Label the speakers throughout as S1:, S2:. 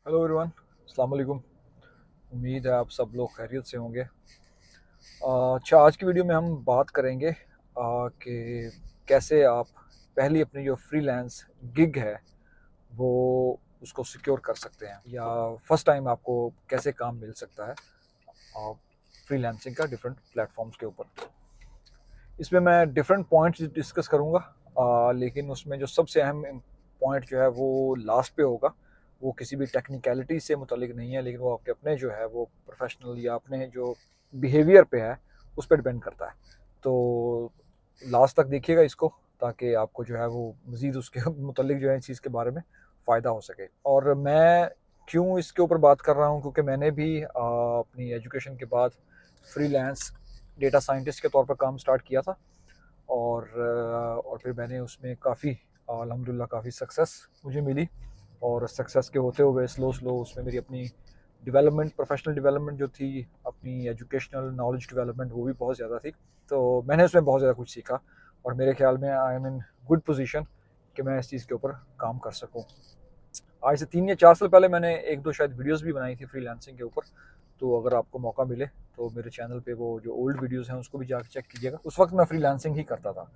S1: Hello everyone, अस्सलाम वालेकुम। उम्मीद है आप सब लोग खैरियत से होंगे। अच्छा, आज की वीडियो में हम बात करेंगे कि कैसे आप पहली अपनी जो फ्रीलांस गिग है वो उसको सिक्योर कर सकते हैं, या फर्स्ट टाइम आपको कैसे काम मिल सकता है फ्रीलांसिंग का डिफरेंट प्लेटफॉर्म्स के ऊपर। इसमें मैं डिफरेंट पॉइंट्स डिस्कस करूँगा, लेकिन उसमें जो सबसे अहम पॉइंट जो है वो लास्ट पे होगा। वो किसी भी टेक्निकलिटी से मुतलिक नहीं है, लेकिन वो आपके अपने जो है वो प्रोफेशनल या अपने जो बिहेवियर पे है उस पर डिपेंड करता है। तो लास्ट तक देखिएगा इसको, ताकि आपको जो है वो मज़ीद उसके मुतलिक जो है इस चीज़ के बारे में फ़ायदा हो सके। और मैं क्यों इसके ऊपर बात कर रहा हूँ, क्योंकि मैंने भी अपनी एजुकेशन के बाद फ्रीलांस डेटा साइंटिस्ट के तौर पर काम स्टार्ट किया था। और फिर मैंने उसमें काफ़ी अल्हम्दुलिल्लाह काफ़ी सक्सेस मुझे मिली। और सक्सेस के होते हुए स्लो स्लो उसमें मेरी अपनी डेवलपमेंट, प्रोफेशनल डेवलपमेंट जो थी, अपनी एजुकेशनल नॉलेज डेवलपमेंट, वो भी बहुत ज़्यादा थी। तो मैंने उसमें बहुत ज़्यादा कुछ सीखा, और मेरे ख्याल में I am in good position कि मैं इस चीज़ के ऊपर काम कर सकूं। आज से 3 या 4 साल पहले मैंने एक दो शायद वीडियोस भी बनाई थी फ्रीलांसिंग के ऊपर। तो अगर आपको मौका मिले तो मेरे चैनल पे वो जो ओल्ड वीडियोस हैं उसको भी जाकर चेक कीजिएगा। उस वक्त मैं फ्रीलांसिंग ही करता था।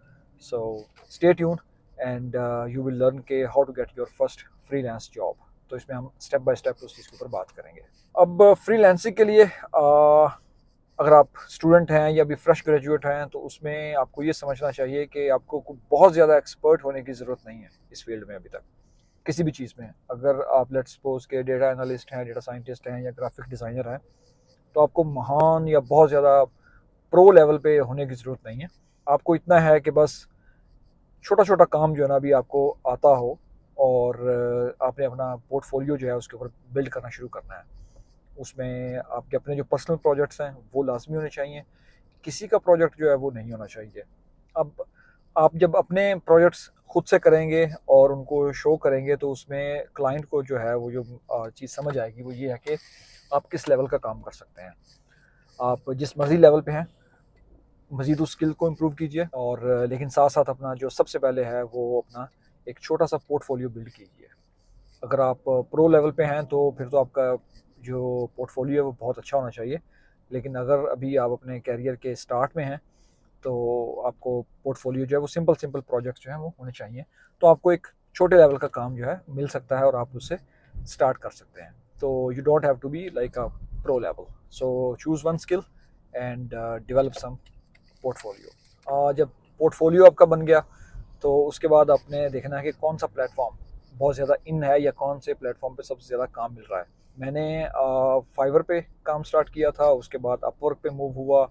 S1: So stay tune and you will learn के how to get your first freelance job. तो इसमें हम स्टेप बाय स्टेप उस चीज़ के ऊपर बात करेंगे। अब फ्रीलांसिंग के लिए अगर आप स्टूडेंट हैं या भी फ्रेश ग्रेजुएट हैं तो उसमें आपको ये समझना चाहिए कि आपको बहुत ज़्यादा एक्सपर्ट होने की ज़रूरत नहीं है इस फील्ड में अभी तक, किसी भी चीज़ में। अगर आप लेट्स सपोज के डेटा एनालिस्ट हैं, डेटा साइंटिस्ट हैं या ग्राफिक डिज़ाइनर हैं, तो आपको महान या बहुत ज़्यादा प्रो लेवल पे होने की ज़रूरत नहीं है। आपको इतना है कि बस छोटा छोटा काम जो है ना अभी आपको आता हो, और आपने अपना पोर्टफोलियो जो है उसके ऊपर बिल्ड करना शुरू करना है। उसमें आपके अपने जो पर्सनल प्रोजेक्ट्स हैं वो लाजमी होने चाहिए, किसी का प्रोजेक्ट जो है वो नहीं होना चाहिए। अब आप जब अपने प्रोजेक्ट्स खुद से करेंगे और उनको शो करेंगे तो उसमें क्लाइंट को जो है वो जो चीज़ समझ आएगी वो ये है कि आप किस लेवल का काम कर सकते हैं। आप जिस मर्जी लेवल पे हैं मज़ीद उस स्किल को इम्प्रूव कीजिए, और लेकिन साथ साथ अपना जो सबसे पहले है वो अपना एक छोटा सा पोर्टफोलियो बिल्ड कीजिए। अगर आप प्रो लेवल पे हैं तो फिर तो आपका जो पोर्टफोलियो है वो बहुत अच्छा होना चाहिए। लेकिन अगर अभी आप अपने कैरियर के स्टार्ट में हैं तो आपको पोर्टफोलियो जो है वो सिंपल सिंपल प्रोजेक्ट्स जो हैं वो होने चाहिए। तो आपको एक छोटे लेवल का काम जो है मिल सकता है और आप उससे स्टार्ट कर सकते हैं। तो you don't have to be like a pro level. So choose one skill and develop some portfolio. जब पोर्टफोलियो आपका बन गया तो उसके बाद आपने देखना है कि कौन सा प्लेटफॉर्म बहुत ज़्यादा इन है या कौन से प्लेटफॉर्म पे सबसे ज़्यादा काम मिल रहा है। मैंने फाइवर पे काम स्टार्ट किया था, उसके बाद अपवर्क पे मूव हुआ,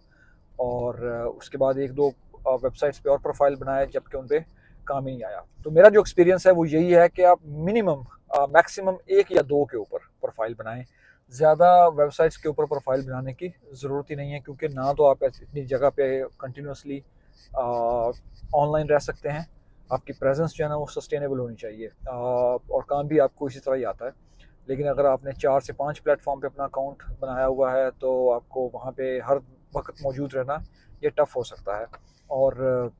S1: और उसके बाद एक दो वेबसाइट्स पे और प्रोफाइल बनाए, जबकि उन पे काम ही नहीं आया। तो मेरा जो एक्सपीरियंस है वो यही है कि आप मिनिमम मैक्सिमम एक या दो के ऊपर प्रोफाइल बनाएं। ज़्यादा वेबसाइट्स के ऊपर प्रोफाइल बनाने की ज़रूरत ही नहीं है, क्योंकि ना तो आप इतनी जगह पे कंटिन्यूसली ऑनलाइन रह सकते हैं। आपकी प्रेजेंस जो है ना वो सस्टेनेबल होनी चाहिए, और काम भी आपको इसी तरह ही आता है। लेकिन अगर आपने 4 से 5 प्लेटफॉर्म पे अपना अकाउंट बनाया हुआ है तो आपको वहाँ पे हर वक्त मौजूद रहना ये टफ हो सकता है। और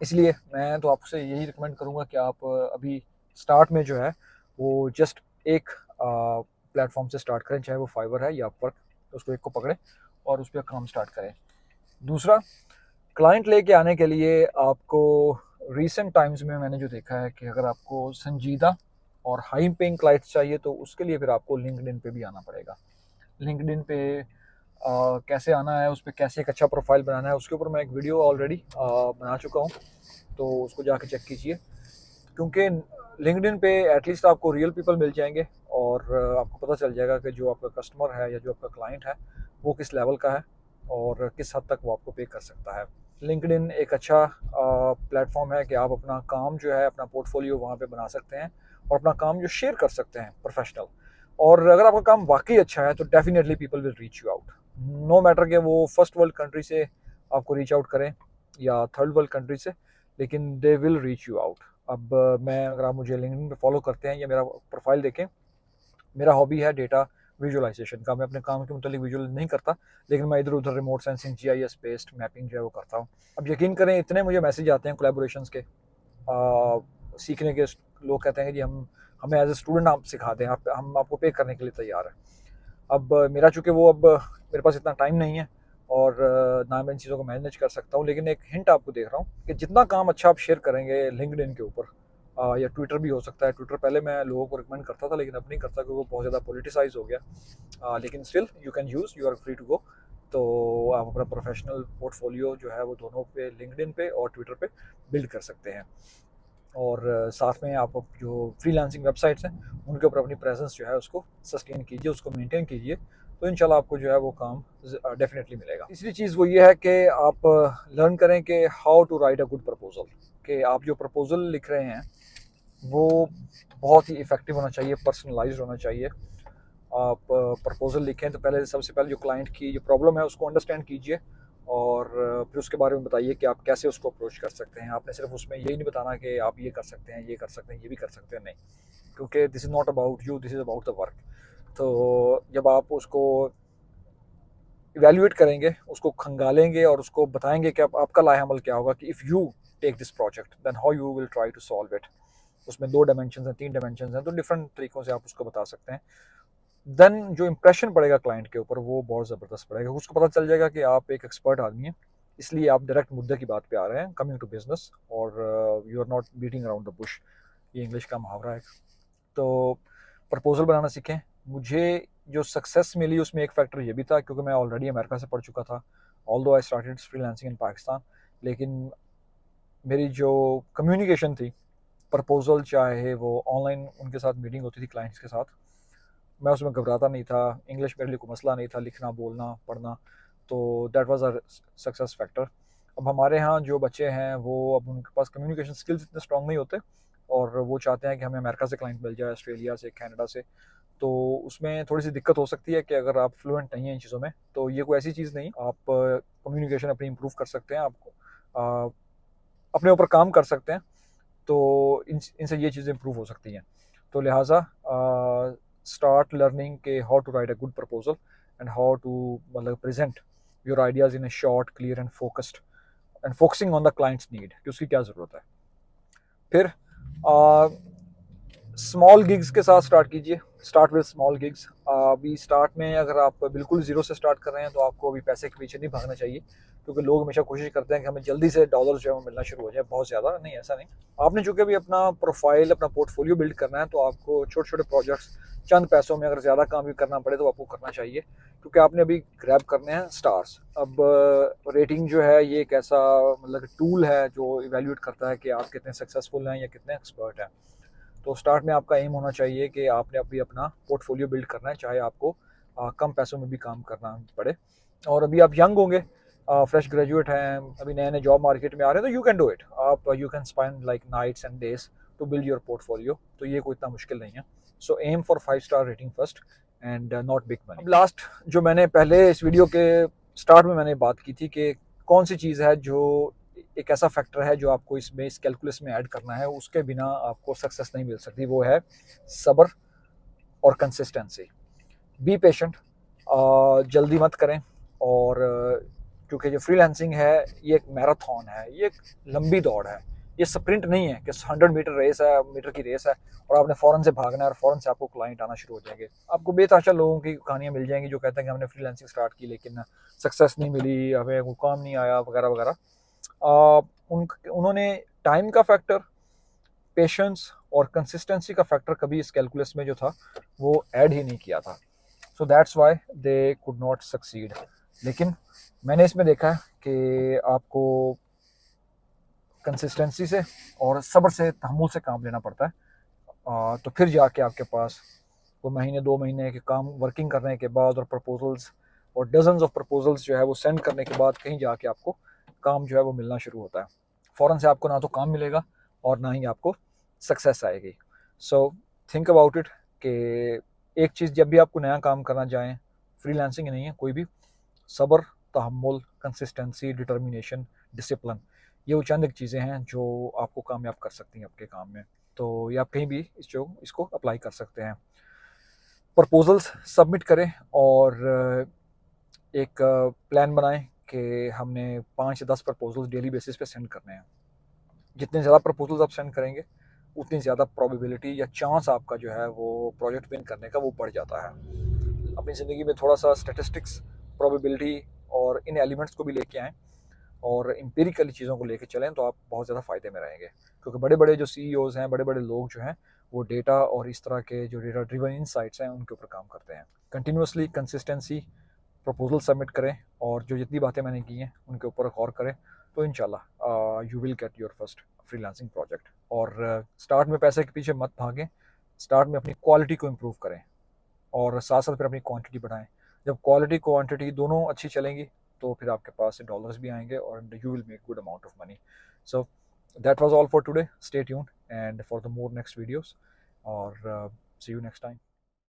S1: इसलिए मैं तो आपसे यही रिकमेंड करूँगा कि आप अभी स्टार्ट में जो है वो जस्ट एक प्लेटफॉर्म से स्टार्ट करें, चाहे वो फाइवर है या अपवर्क, तो उसको एक को पकड़ें और उस पर काम स्टार्ट करें। दूसरा, क्लाइंट लेके आने के लिए आपको रीसेंट टाइम्स में मैंने जो देखा है कि अगर आपको संजीदा और हाई पेइंग क्लाइंट्स चाहिए तो उसके लिए फिर आपको लिंक्डइन पे भी आना पड़ेगा। लिंक्डइन पे कैसे आना है, उस पर कैसे एक अच्छा प्रोफाइल बनाना है, उसके ऊपर मैं एक वीडियो ऑलरेडी बना चुका हूँ, तो उसको जाके चेक कीजिए। क्योंकि लिंक्डइन पे एटलीस्ट आपको रियल पीपल मिल जाएंगे, और आपको पता चल जाएगा कि जो आपका कस्टमर है या जो आपका क्लाइंट है वो किस लेवल का है और किस हद तक वो आपको पे कर सकता है। लिंक्डइन एक अच्छा प्लेटफॉर्म है कि आप अपना काम जो है, अपना पोर्टफोलियो वहाँ पे बना सकते हैं और अपना काम जो शेयर कर सकते हैं प्रोफेशनल। और अगर आपका काम वाकई अच्छा है तो definitely people will reach you out, no matter कि वो फर्स्ट वर्ल्ड कंट्री से आपको रीच आउट करें या थर्ड वर्ल्ड कंट्री से, लेकिन they will reach you out. अब मैं, अगर आप मुझे लिंक्डइन पे फॉलो करते हैं या मेरा प्रोफाइल देखें, मेरा हॉबी है डेटा विजुअलाइजेशन का। मैं अपने काम के मुतालिक विजुअल नहीं करता, लेकिन मैं इधर उधर remote sensing, GIS based mapping जो है वो करता हूँ। अब यकीन करें, इतने मुझे मैसेज आते हैं कोलैबोरेशंस के, सीखने के। लोग कहते हैं कि जी हम हमें एज ए स्टूडेंट आप सिखा दें, हम आपको पे करने के लिए तैयार हैं। अब मेरा चूँकि वो अब मेरे पास इतना टाइम नहीं है और ना मैं इन चीज़ों को मैनेज कर सकता हूँ, लेकिन एक हिंट आपको दे रहा हूँ कि जितना काम अच्छा आप शेयर करेंगे लिंक्डइन के ऊपर, या ट्विटर भी हो सकता है। ट्विटर पहले मैं लोगों को रिकमेंड करता था, लेकिन अब नहीं करता क्योंकि वो बहुत ज़्यादा पॉलिटिसाइज हो गया। लेकिन still you can use, you are free to go. तो आप अपना प्रोफेशनल पोर्टफोलियो जो है वो दोनों पे, लिंक्डइन पे और ट्विटर पे बिल्ड कर सकते हैं। और साथ में आप जो फ्रीलांसिंग वेबसाइट्स हैं उनके ऊपर अपनी प्रेजेंस जो है उसको सस्टेन कीजिए, उसको मेंटेन कीजिए, तो इंशाल्लाह आपको जो है वो काम डेफिनेटली मिलेगा। तीसरी चीज़ वो ये है कि आप लर्न करें कि how to write a good proposal, कि आप जो प्रपोजल लिख रहे हैं वो बहुत ही इफ़ेक्टिव होना चाहिए, पर्सनलाइज्ड होना चाहिए। आप प्रपोजल लिखें तो पहले, सबसे पहले जो क्लाइंट की जो प्रॉब्लम है उसको अंडरस्टैंड कीजिए, और फिर उसके बारे में बताइए कि आप कैसे उसको अप्रोच कर सकते हैं। आपने सिर्फ उसमें यही नहीं बताना कि आप ये कर सकते हैं, ये कर सकते हैं, ये भी कर सकते हैं, नहीं, क्योंकि this is not about you, this is about the work. तो जब आप उसको इवेल्युएट करेंगे, उसको खंगालेंगे और उसको बताएंगे कि आपका लाहेअमल क्या होगा, कि if you take this project then how you will try to solve it. उसमें 2 डायमेंशन हैं, 3 डायमेंशन हैं, तो डिफरेंट तरीक़ों से आप उसको बता सकते हैं। देन जो इम्प्रेशन पड़ेगा क्लाइंट के ऊपर वो बहुत ज़बरदस्त पड़ेगा। उसको पता चल जाएगा कि आप एक एक्सपर्ट आदमी हैं, इसलिए आप डायरेक्ट मुद्दे की बात पे आ रहे हैं, कमिंग टू बिजनेस, और you are not beating around the bush. ये इंग्लिश का मुहावरा है। तो प्रपोजल बनाना सीखें। मुझे जो सक्सेस मिली उसमें एक फैक्टर ये भी था, क्योंकि मैं ऑलरेडी अमेरिका से पढ़ चुका था, ऑल्दो आई स्टार्टेड फ्रीलांसिंग इन पाकिस्तान, लेकिन मेरी जो कम्युनिकेशन थी, प्रपोजल चाहे वो ऑनलाइन उनके साथ मीटिंग होती थी क्लाइंट्स के साथ, मैं उसमें घबराता नहीं था। इंग्लिश मेरे लिए कोई मसला नहीं था, लिखना, बोलना, पढ़ना। तो that was a success factor. अब हमारे यहाँ जो बच्चे हैं वो, अब उनके पास कम्युनिकेशन स्किल्स इतने स्ट्रांग नहीं होते, और वो चाहते हैं कि हमें अमेरिका से क्लाइंट मिल जाए, ऑस्ट्रेलिया से, कनाडा से। तो उसमें थोड़ी सी दिक्कत हो सकती है कि अगर आप फ्लुएंट नहीं हैं इन चीज़ों में, तो ये कोई ऐसी चीज़ नहीं, आप कम्युनिकेशन अपनी इम्प्रूव कर सकते हैं, आपको अपने ऊपर काम कर सकते हैं। तो इनसे ये चीज़ें इम्प्रूव हो सकती हैं। तो लिहाजा स्टार्ट लर्निंग के how to write a good proposal, and how to मतलब present your ideas in a short, clear and focused, and focusing on the clients need कि उसकी क्या ज़रूरत है। फिर स्मॉल गिग्स के साथ स्टार्ट कीजिए। Start with small gigs. अभी स्टार्ट में अगर आप बिल्कुल ज़ीरो से स्टार्ट कर रहे हैं तो आपको अभी पैसे के पीछे नहीं भागना चाहिए, क्योंकि लोग हमेशा कोशिश करते हैं कि हमें जल्दी से डॉलर जो है वो मिलना शुरू हो जाए, बहुत ज़्यादा नहीं, ऐसा नहीं। आपने चूंकि अभी अपना प्रोफाइल, अपना पोर्टफोलियो बिल्ड करना है, तो आपको छोटे छोटे प्रोजेक्ट्स, चंद पैसों में अगर ज़्यादा काम भी करना पड़े तो आपको करना चाहिए, क्योंकि आपने अभी ग्रैब करने हैं स्टार्स। अब रेटिंग जो है ये एक ऐसा मतलब टूल है जो इवेल्यूएट करता है कि आप कितने सक्सेसफुल हैं या कितने एक्सपर्ट हैं। तो स्टार्ट में आपका एम होना चाहिए कि आपने अभी अपना पोर्टफोलियो बिल्ड करना है, चाहे आपको कम पैसों में भी काम करना पड़े। और अभी आप यंग होंगे, फ्रेश ग्रेजुएट हैं, अभी नए नए जॉब मार्केट में आ रहे हैं, तो यू कैन डू इट। आप you can spend like nights and days to build your portfolio, तो ये कोई इतना मुश्किल नहीं है। So aim for 5 star rating first, and not big money. अब लास्ट, जो मैंने पहले इस वीडियो के स्टार्ट में मैंने बात की थी कि कौन सी चीज़ है जो एक ऐसा फैक्टर है जो आपको इसमें, इस कैलकुलस में ऐड करना है, उसके बिना आपको सक्सेस नहीं मिल सकती, वो है सब्र और कंसिस्टेंसी। बी पेशेंट, जल्दी मत करें। और क्योंकि जो फ्रीलांसिंग है ये एक मैराथन है, ये एक लंबी दौड़ है, ये स्प्रिंट नहीं है कि 100 मीटर रेस है, मीटर की रेस है और आपने फ़ौरन से भागना है और फ़ौरन से आपको क्लाइंट आना शुरू हो जाएंगे। आपको बेतहाशा लोगों की कहानियां मिल जाएंगी जो कहते हैं कि हमने फ्रीलांसिंग स्टार्ट की लेकिन सक्सेस नहीं मिली, हमें वो काम नहीं आया, वगैरह वगैरह। उन्होंने टाइम का फैक्टर, पेशेंस और कंसिस्टेंसी का फैक्टर कभी इस कैलकुलस में जो था वो ऐड ही नहीं किया था। So that's why they could not succeed. लेकिन मैंने इसमें देखा है कि आपको कंसिस्टेंसी से और सब्र से, तहम्मुल से काम लेना पड़ता है। तो फिर जाके आपके पास वो महीने 2 महीने के काम वर्किंग करने के बाद और प्रपोजल्स और डजन्स ऑफ प्रपोजल्स जो है वो सेंड करने के बाद कहीं जाके आपको काम जो है वो मिलना शुरू होता है। फ़ौरन से आपको ना तो काम मिलेगा और ना ही आपको सक्सेस आएगी। सो थिंक अबाउट इट कि एक चीज़, जब भी आपको नया काम करना जाएँ, फ्रीलांसिंग नहीं है कोई भी, सब्र, तहम्मुल, कंसिस्टेंसी, डिटर्मिनेशन, डिसिप्लिन, ये वो चंद एक चीज़ें हैं जो आपको कामयाब कर सकती हैं आपके काम में। तो ये आप कहीं भी इसको अप्लाई कर सकते हैं। प्रपोजल्स सबमिट करें और एक प्लान बनाएं कि हमने 5 या 10 प्रपोजल्स डेली बेसिस पे सेंड करने हैं। जितने ज़्यादा प्रपोजल्स आप सेंड करेंगे उतनी ज़्यादा प्रोबेबिलिटी या चांस आपका जो है वो प्रोजेक्ट विन करने का वो बढ़ जाता है। अपनी ज़िंदगी में थोड़ा सा स्टेटिस्टिक्स, प्रोबेबिलिटी और इन एलिमेंट्स को भी लेके आएँ और एम्पिरिकली चीज़ों को लेके चलें तो आप बहुत ज़्यादा फ़ायदे में रहेंगे। क्योंकि बड़े-बड़े जो सीईओज़ हैं, बड़े-बड़े लोग जो हैं, वो डेटा और इस तरह के जो डेटा ड्रिवन इनसाइट्स हैं, उनके ऊपर काम करते हैं। कंटिन्यूअसली कंसिस्टेंसी, प्रपोज़ल सबमिट करें और जो जितनी बातें मैंने की हैं, उनके ऊपर गौर करें, तो इंशाल्लाह you will get your first freelancing project. और स्टार्ट में पैसे के पीछे मत भागें, स्टार्ट में अपनी क्वालिटी को इम्प्रूव करें और साथ-साथ फिर अपनी क्वांटिटी बढ़ाएँ। जब क्वालिटी, क्वांटिटी दोनों अच्छी चलेंगी, तो फिर आपके पास डॉलर्स भी आएँगे और you will make good amount of money. So that was all for today. Stay tuned and for the more next videos और सी यू नेक्स्ट टाइम।